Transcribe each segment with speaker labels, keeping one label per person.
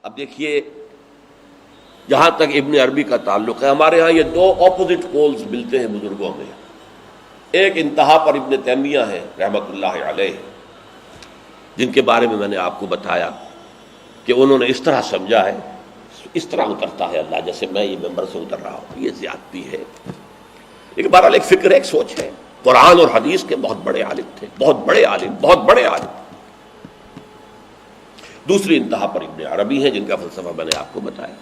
Speaker 1: اب دیکھیے، جہاں تک ابن عربی کا تعلق ہے، ہمارے ہاں یہ دو اپوزٹ پولز ملتے ہیں بزرگوں میں۔ ایک انتہا پر ابن تیمیہ ہے رحمۃ اللہ علیہ، جن کے بارے میں میں نے آپ کو بتایا کہ انہوں نے اس طرح سمجھا ہے، اس طرح اترتا ہے اللہ جیسے میں یہ ممبر سے اتر رہا ہوں، یہ زیادتی ہے۔ لیکن بہرحال ایک فکر ہے، ایک سوچ ہے۔ قرآن اور حدیث کے بہت بڑے عالم تھے، بہت بڑے عالم، بہت بڑے عالم۔ دوسری انتہا پر ابن عربی ہیں، جن کا فلسفہ میں نے آپ کو بتایا۔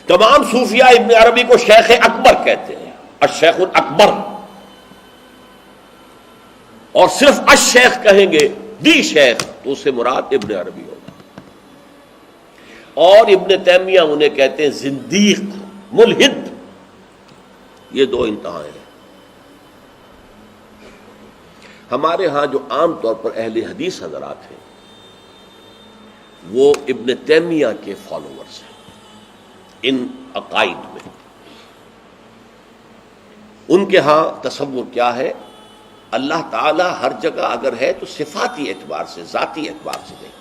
Speaker 1: تمام صوفیاء ابن عربی کو شیخ اکبر کہتے ہیں، الشیخ الاکبر، اور صرف الشیخ کہیں گے، دی شیخ، تو اس سے مراد ابن عربی ہوگا۔ اور ابن تیمیہ انہیں کہتے ہیں زندیق، ملحد۔ یہ دو انتہائیں ہیں۔ ہمارے ہاں جو عام طور پر اہل حدیث حضرات ہیں وہ ابن تیمیہ کے فالوورز ہیں ان عقائد میں۔ ان کے ہاں تصور کیا ہے؟ اللہ تعالیٰ ہر جگہ اگر ہے تو صفاتی اعتبار سے، ذاتی اعتبار سے نہیں۔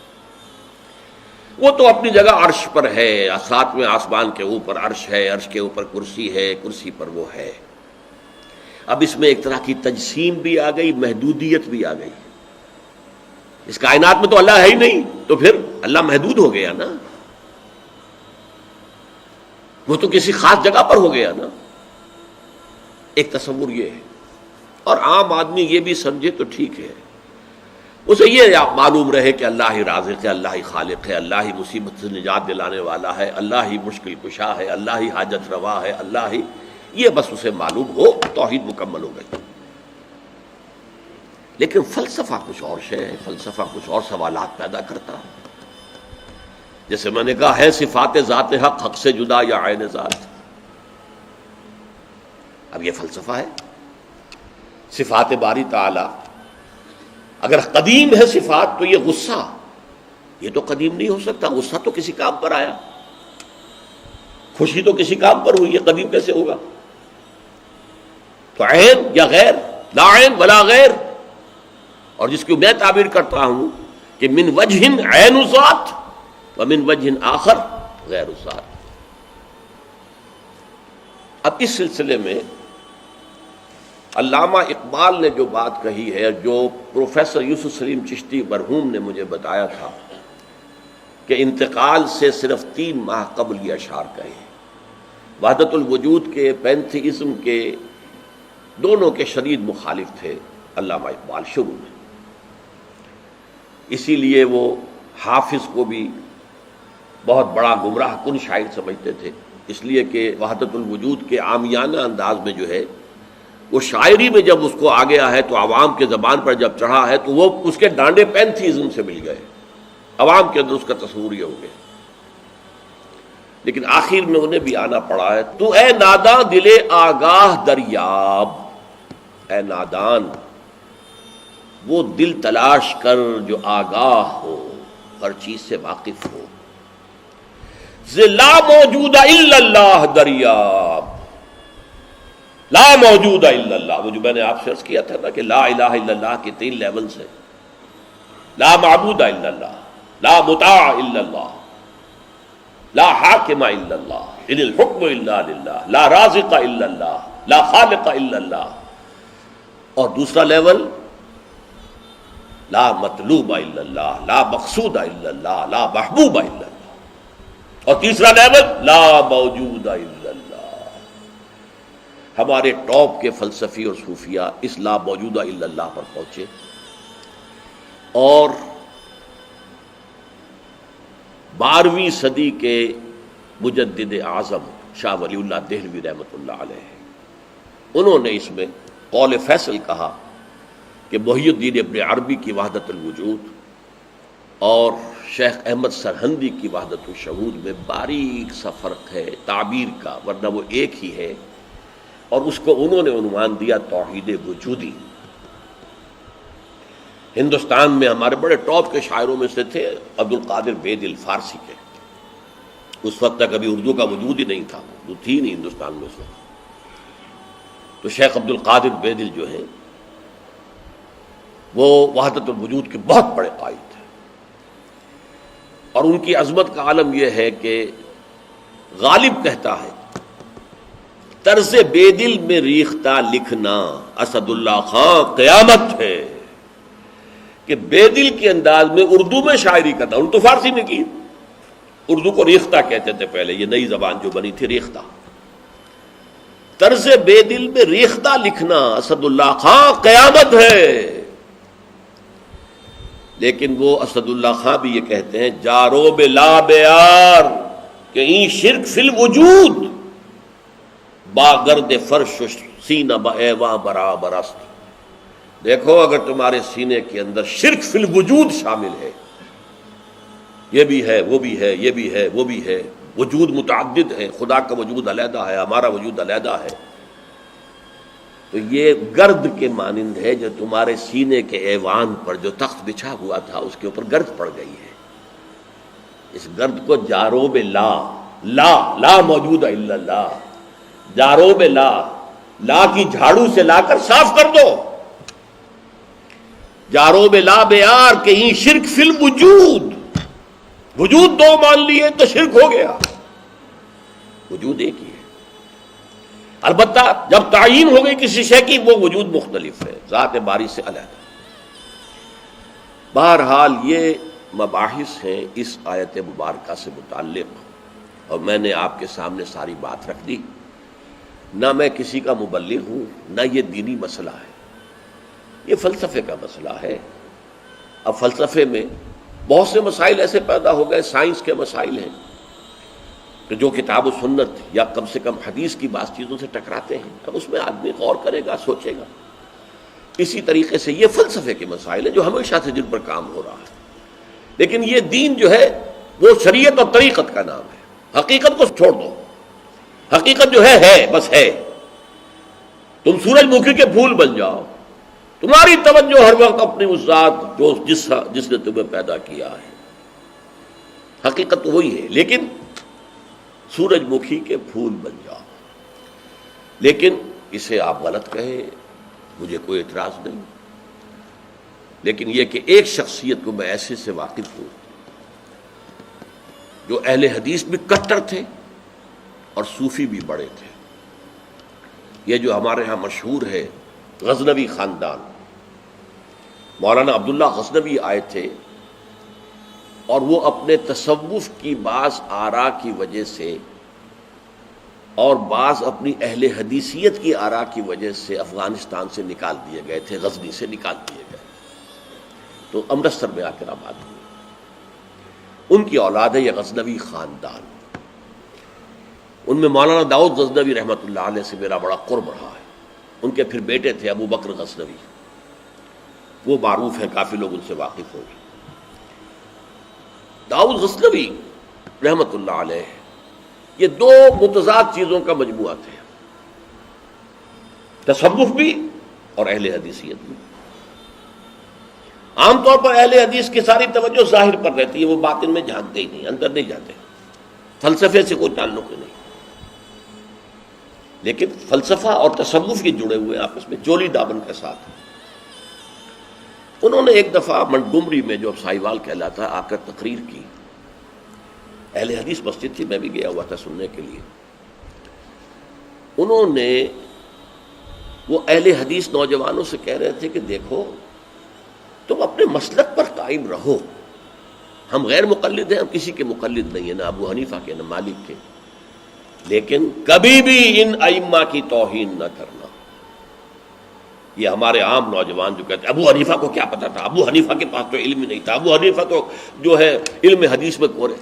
Speaker 1: وہ تو اپنی جگہ عرش پر ہے، ساتویں آسمان کے اوپر عرش ہے، عرش کے اوپر کرسی ہے، کرسی پر وہ ہے۔ اب اس میں ایک طرح کی تجسیم بھی آ گئی، محدودیت بھی آ گئی۔ اس کائنات میں تو اللہ ہے ہی نہیں، تو پھر اللہ محدود ہو گیا نا، وہ تو کسی خاص جگہ پر ہو گیا نا۔ ایک تصور یہ ہے، اور عام آدمی یہ بھی سمجھے تو ٹھیک ہے، اسے یہ معلوم رہے کہ اللہ ہی رازق ہے، اللہ ہی خالق ہے، اللہ ہی مصیبت سے نجات دلانے والا ہے، اللہ ہی مشکل کشا ہے، اللہ ہی حاجت روا ہے، اللہ ہی، یہ بس اسے معلوم ہو، توحید مکمل ہو گئی۔ لیکن فلسفہ کچھ اور شے ہے، فلسفہ کچھ اور سوالات پیدا کرتا ہے۔ جیسے میں نے کہا ہے صفات ذات حق، حق سے جدا یا عین ذات۔ اب یہ فلسفہ ہے۔ صفات باری تعالی اگر قدیم ہے صفات، تو یہ غصہ، یہ تو قدیم نہیں ہو سکتا، غصہ تو کسی کام پر آیا، خوشی تو کسی کام پر ہوئی، یہ قدیم کیسے ہوگا؟ تو عین یا غیر، لا عین ولا غیر۔ اور جس کی میں تعبیر کرتا ہوں کہ من وجہ عین ذات ومن وجہ آخر غیر ذات۔ اب اس سلسلے میں علامہ اقبال نے جو بات کہی ہے، جو پروفیسر یوسف سلیم چشتی مرحوم نے مجھے بتایا تھا کہ انتقال سے صرف 3 ماہ قبل یہ اشعار کہے، وحدت الوجود کے، پینتھیزم کے، دونوں کے شدید مخالف تھے علامہ اقبال شروع میں۔ اسی لیے وہ حافظ کو بھی بہت بڑا گمراہ کن شاعر سمجھتے تھے، اس لیے کہ وحدت الوجود کے عامیانہ انداز میں جو ہے، وہ شاعری میں جب اس کو آ گیا ہے تو عوام کے زبان پر جب چڑھا ہے تو وہ اس کے ڈانڈے پینتھیزم سے مل گئے، عوام کے اندر اس کا تصور یہ ہو گیا۔ لیکن آخر میں انہیں بھی آنا پڑا ہے۔ تو اے ناداں دل آگاہ دریاب، اے نادان وہ دل تلاش کر جو آگاہ ہو، ہر چیز سے واقف ہو۔ ز لا موجود الا اللہ دریاب، لا موجود الا اللہ، وہ جو میں نے آپ سے عرض کیا تھا نا کہ لا الہ الا اللہ کے 3 لیولز ہیں۔ لا معبود الا اللہ، لا مطاع الا اللہ، لا حاکم الا اللہ، ان الحکم الا للہ، لا رازق الا اللہ، لا خالق الا اللہ۔ اور دوسرا لیول لا مطلوب الا اللہ، لا مقصود الا اللہ، لا محبوب الا اللہ۔ اور تیسرا لیول لا موجود الا اللہ۔ ہمارے ٹاپ کے فلسفی اور صوفیاء اس لا موجودہ الا اللہ پر پہنچے، اور 12ویں صدی کے مجدد اعظم شاہ ولی اللہ دہلوی رحمۃ اللہ علیہ، انہوں نے اس میں قول فیصل کہا کہ محی الدین ابن عربی کی وحدت الوجود اور شیخ احمد سرہندی کی وحدت الشہود میں باریک سا فرق ہے تعبیر کا، ورنہ وہ ایک ہی ہے، اور اس کو انہوں نے عنوان دیا توحید وجودی۔ ہندوستان میں ہمارے بڑے ٹاپ کے شاعروں میں سے تھے عبد القادر بیدل فارسی کے، اس وقت تک ابھی اردو کا وجود ہی نہیں تھا، اردو تھی نہیں ہندوستان میں اس وقت۔ تو شیخ عبد القادر بیدل جو ہیں وہ وحدت الوجود کے بہت بڑے قائد تھے۔ اور ان کی عظمت کا عالم یہ ہے کہ غالب کہتا ہے طرز بے دل میں ریختہ لکھنا اسد اللہ خان قیامت ہے، کہ بے دل کے انداز میں اردو میں شاعری کرنا، ان تو فارسی میں کی، اردو کو ریختہ کہتے تھے پہلے، یہ نئی زبان جو بنی تھی ریختہ، طرز بے دل میں ریختہ لکھنا اسد اللہ خان قیامت ہے۔ لیکن وہ اسد اللہ خان بھی یہ کہتے ہیں جارو بلا بیار کہ این شرک فی الوجود باگرد فرش سینہ بایواں برابر است۔ دیکھو اگر تمہارے سینے کے اندر شرک فی الوجود شامل ہے، یہ بھی ہے وہ بھی ہے یہ بھی ہے وہ بھی ہے، وجود متعدد ہے، خدا کا وجود علیحدہ ہے، ہمارا وجود علیحدہ ہے، تو یہ گرد کے مانند ہے جو تمہارے سینے کے ایوان پر جو تخت بچھا ہوا تھا اس کے اوپر گرد پڑ گئی ہے۔ اس گرد کو جاروب لا، لا موجود ہے الا اللہ، جاروب لا کی جھاڑو سے لا کر صاف کر دو، جاروب لا بیار کہ یہ شرک فی الوجود، وجود دو مان لیے تو شرک ہو گیا، وجود ایک ہی ہے، البتہ جب تعین ہو گئی کسی شے کی وہ وجود مختلف ہے، ذات باری سے علیحدہ۔ بہرحال یہ مباحث ہیں اس آیت مبارکہ سے متعلق، اور میں نے آپ کے سامنے ساری بات رکھ دی۔ نہ میں کسی کا مبلغ ہوں، نہ یہ دینی مسئلہ ہے، یہ فلسفے کا مسئلہ ہے۔ اب فلسفے میں بہت سے مسائل ایسے پیدا ہو گئے، سائنس کے مسائل ہیں کہ جو کتاب و سنت یا کم سے کم حدیث کی بعض چیزوں سے ٹکراتے ہیں، اب اس میں آدمی غور کرے گا، سوچے گا۔ اسی طریقے سے یہ فلسفے کے مسائل ہیں جو ہمیشہ سے جن پر کام ہو رہا ہے، لیکن یہ دین جو ہے وہ شریعت اور طریقت کا نام ہے، حقیقت کو چھوڑ دو، حقیقت جو ہے بس ہے۔ تم سورج مکھی کے پھول بن جاؤ، تمہاری توجہ ہر وقت اپنی اس ذات جو جس نے تمہیں پیدا کیا ہے، حقیقت تو وہی ہے، لیکن سورج مکھی کے پھول بن جاؤ۔ لیکن اسے آپ غلط کہیں، مجھے کوئی اعتراض نہیں، لیکن یہ کہ ایک شخصیت کو میں ایسے سے واقف ہوں جو اہل حدیث بھی کٹر تھے اور صوفی بھی بڑے تھے۔ یہ جو ہمارے ہاں مشہور ہے غزنوی خاندان، مولانا عبداللہ غزنوی آئے تھے اور وہ اپنے تصوف کی بعض آراء کی وجہ سے اور بعض اپنی اہل حدیثیت کی آراء کی وجہ سے افغانستان سے نکال دیے گئے تھے، غزنی سے نکال دیے گئے، تو امرتسر میں آ کر آباد ہوئے۔ ان کی اولاد ہے یہ غزنوی خاندان، ان میں مولانا داؤد غزنوی رحمۃ اللہ علیہ سے میرا بڑا قرب رہا ہے۔ ان کے پھر بیٹے تھے ابو بکر غزنوی، وہ معروف ہیں، کافی لوگ ان سے واقف ہوں گے۔ داؤد غزنوی رحمۃ اللہ علیہ یہ دو متضاد چیزوں کا مجموعہ تھے، تصوف بھی اور اہل حدیثیت بھی۔ عام طور پر اہل حدیث کی ساری توجہ ظاہر پر رہتی ہے، وہ باطن میں جانتے ہی نہیں، اندر نہیں جاتے، فلسفے سے کوئی تعلق ہی نہیں، لیکن فلسفہ اور تصوف یہ جڑے ہوئے آپس میں چولی دامن کے ساتھ۔ انہوں نے ایک دفعہ منٹگمری میں جو اب ساہیوال کہلاتا آ کر تقریر کی، اہل حدیث مسجد تھی، میں بھی گیا ہوا تھا سننے کے لیے۔ انہوں نے وہ اہل حدیث نوجوانوں سے کہہ رہے تھے کہ دیکھو تم اپنے مسلک پر قائم رہو، ہم غیر مقلد ہیں، ہم کسی کے مقلد نہیں ہیں، نہ ابو حنیفہ کے نہ مالک کے، لیکن کبھی بھی ان ائمہ کی توہین نہ کرنا۔ یہ ہمارے عام نوجوان جو کہتے ہیں ابو حنیفہ کو کیا پتا تھا، ابو حنیفہ کے پاس تو علم ہی نہیں تھا، ابو حنیفہ تو جو ہے علم حدیث میں کورے،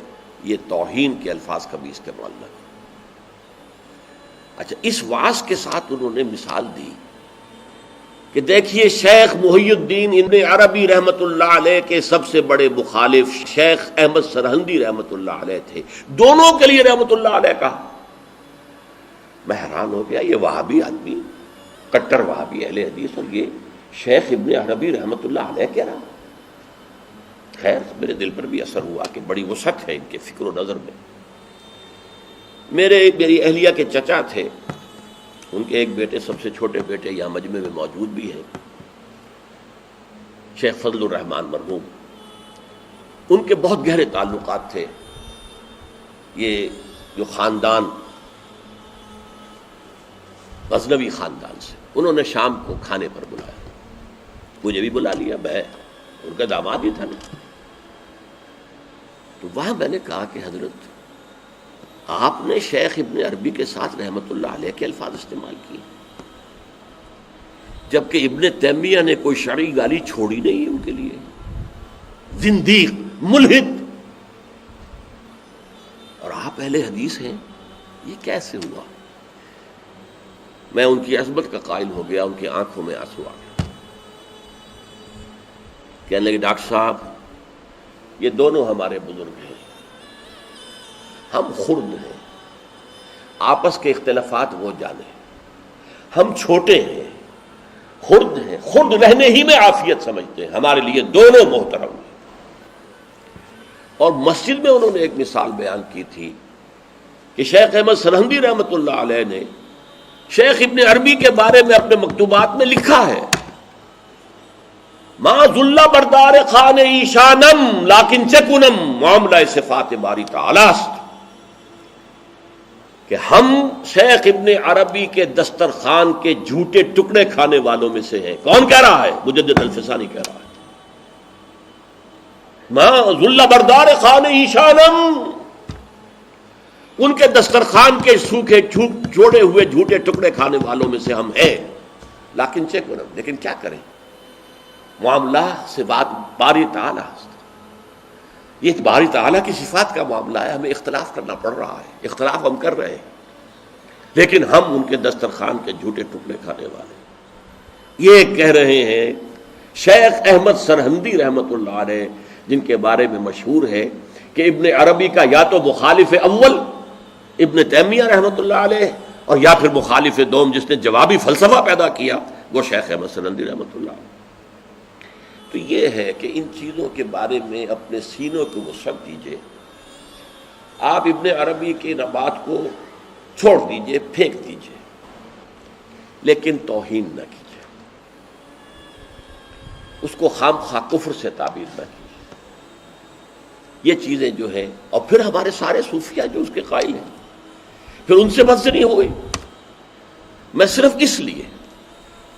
Speaker 1: یہ توہین کے الفاظ کبھی استعمال نہ کریں۔ اچھا، اس واعظ کے ساتھ انہوں نے مثال دی کہ دیکھیے شیخ محی الدین ابن عربی رحمۃ اللہ علیہ کے سب سے بڑے مخالف شیخ احمد سرہندی رحمۃ اللہ علیہ تھے، دونوں کے لیے رحمۃ اللہ علیہ کہا۔ میں حیران ہو گیا، یہ وہابی آدمی، کٹر وہابی اہل حدیث، اور یہ شیخ ابن عربی رحمۃ اللہ علیہ کہہ رہا۔ خیر میرے دل پر بھی اثر ہوا کہ بڑی وسعت ہے ان کے فکر و نظر میں۔ میری اہلیہ کے چچا تھے، ان کے ایک بیٹے، سب سے چھوٹے بیٹے یہاں مجمع میں موجود بھی ہیں، شیخ فضل الرحمان مرحوم۔ ان کے بہت گہرے تعلقات تھے یہ جو خاندان غزنوی خاندان سے. انہوں نے شام کو کھانے پر بلایا, مجھے بھی بلا لیا, میں ان کا داماد ہی تھا نا. تو وہاں میں نے کہا کہ حضرت آپ نے شیخ ابن عربی کے ساتھ رحمت اللہ علیہ کے الفاظ استعمال کیے, جبکہ ابن تیمیہ نے کوئی شرعی گالی چھوڑی نہیں ان کے لیے. زندیق, ملحد, اور آپ اہل حدیث ہیں, یہ کیسے ہوا؟ میں ان کی عظمت کا قائل ہو گیا, ان کی آنکھوں میں آنسو آ گیا. کہنے لگے ڈاکٹر صاحب یہ دونوں ہمارے بزرگ ہیں, ہم خرد ہیں, آپس کے اختلافات وہ جانے, ہم چھوٹے ہیں, خرد ہیں, خرد رہنے ہی میں عافیت سمجھتے ہیں, ہمارے لیے دونوں محترم ہیں. اور مسجد میں انہوں نے ایک مثال بیان کی تھی کہ شیخ احمد سرہندی رحمۃ اللہ علیہ نے شیخ ابن عربی کے بارے میں اپنے مکتوبات میں لکھا ہے, ما ذل بردار خان ایشانم لیکن چکنم معاملہ صفات باری تعالی است, کہ ہم شیخ ابن عربی کے دسترخوان کے جھوٹے ٹکڑے کھانے والوں میں سے ہیں. کون کہہ رہا ہے؟ مجدد الفسانی کہہ رہا ہے. ما ذل بردار خان ایشانم, ان کے دسترخوان کے سوکھے جوڑے ہوئے جھوٹے ٹکڑے کھانے والوں میں سے ہم ہیں. لیکن چکنم, لیکن کیا کریں, معاملہ سے بات باری تعالیٰ, یہ باری تعالیٰ کی صفات کا معاملہ ہے, ہمیں اختلاف کرنا پڑ رہا ہے, اختلاف ہم کر رہے ہیں, لیکن ہم ان کے دسترخوان کے جھوٹے ٹکڑے کھانے والے. یہ کہہ رہے ہیں شیخ احمد سرہندی رحمۃ اللہ علیہ, جن کے بارے میں مشہور ہے کہ ابن عربی کا یا تو مخالف اول ابن تیمیہ رحمۃ اللہ علیہ, اور یا پھر مخالف دوم جس نے جوابی فلسفہ پیدا کیا وہ شیخ احمد سرہندی رحمۃ اللہ علیہ. تو یہ ہے کہ ان چیزوں کے بارے میں اپنے سینوں کو وسعت دیجئے. آپ ابن عربی کی بات کو چھوڑ دیجئے, پھینک دیجئے, لیکن توہین نہ کیجئے, اس کو خام خواہ کفر سے تعبیر نہ کیجئے. یہ چیزیں جو ہیں, اور پھر ہمارے سارے صوفیہ جو اس کے قائل ہیں, پھر ان سے بدزنی ہو گئی. میں صرف اس لیے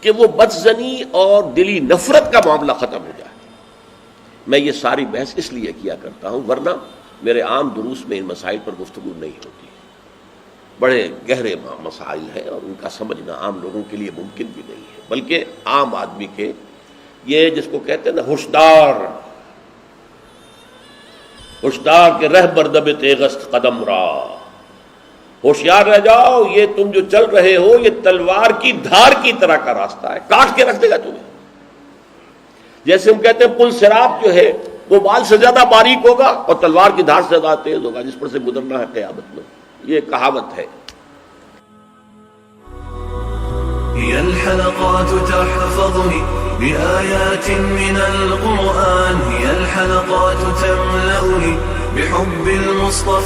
Speaker 1: کہ وہ بدزنی اور دلی نفرت کا معاملہ ختم ہو جائے, میں یہ ساری بحث اس لیے کیا کرتا ہوں, ورنہ میرے عام دروس میں ان مسائل پر گفتگو نہیں ہوتی. بڑے گہرے مسائل ہیں اور ان کا سمجھنا عام لوگوں کے لیے ممکن بھی نہیں ہے, بلکہ عام آدمی کے, یہ جس کو کہتے ہیں نا ہوشدار, ہوشدار کے رہ بردب تیغست قدم را, ہوشیار رہ جاؤ, یہ تم جو چل رہے ہو یہ تلوار کی دھار کی طرح کا راستہ ہے, کاٹ کے رکھ دے گا تمہیں. جیسے ہم کہتے ہیں پل صراط جو ہے وہ بال سے زیادہ باریک ہوگا اور تلوار کی دھار سے زیادہ تیز ہوگا, جس پر سے گزرنا ہے قیامت میں. یہ کہاوت ہے.
Speaker 2: هي الحلقات تحفظني بآيات من القرآن, هي الحلقات تملأني بحب المصطفى.